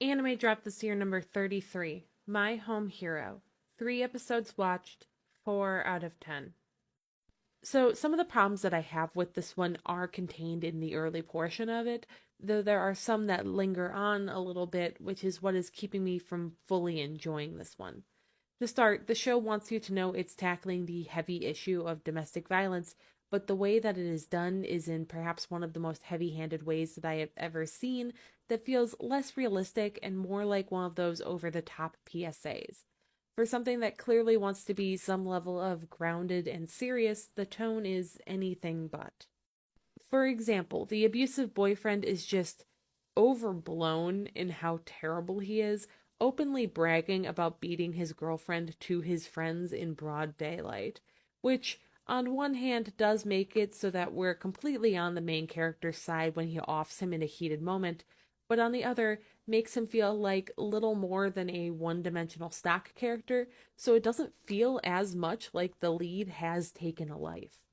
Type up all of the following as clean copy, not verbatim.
Anime dropped this year, number 33. My Home Hero. 3 episodes watched, 4 out of 10. So, some of the problems that I have with this one are contained in the early portion of it, though there are some that linger on a little bit, which is what is keeping me from fully enjoying this one. To start, the show wants you to know it's tackling the heavy issue of domestic violence, but the way that it is done is in perhaps one of the most heavy handed ways that I have ever seen that feels less realistic and more like one of those over the top PSAs. For something that clearly wants to be some level of grounded and serious, the tone is anything but. For example, the abusive boyfriend is just overblown in how terrible he is, openly bragging about beating his girlfriend to his friends in broad daylight, which, on one hand, does make it so that we're completely on the main character's side when he offs him in a heated moment, but on the other, makes him feel like little more than a one dimensional stock character, so it doesn't feel as much like the lead has taken a life.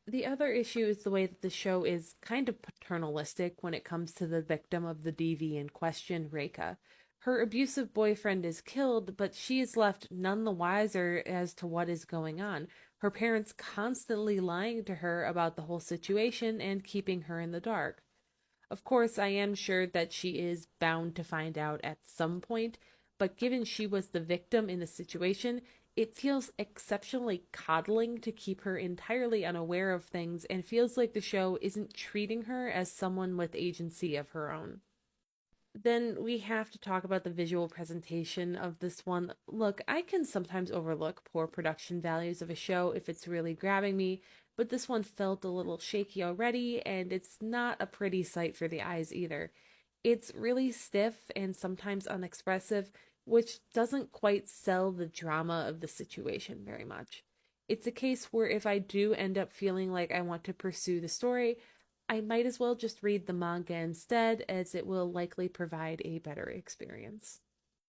The other issue is the way that the show is kind of paternalistic when it comes to the victim of the DV in question, Reika. Her abusive boyfriend is killed, but she is left none the wiser as to what is going on. Her parents constantly lying to her about the whole situation and keeping her in the dark. Of course, I am sure that she is bound to find out at some point, but given she was the victim in the situation, it feels exceptionally coddling to keep her entirely unaware of things and feels like the show isn't treating her as someone with agency of her own. Then we have to talk about the visual presentation of this one. Look, I can sometimes overlook poor production values of a show if it's really grabbing me, but this one felt a little shaky already, and it's not a pretty sight for the eyes either. It's really stiff and sometimes unexpressive, which doesn't quite sell the drama of the situation very much. It's a case where if I do end up feeling like I want to pursue the story, I might as well just read the manga instead, as it will likely provide a better experience.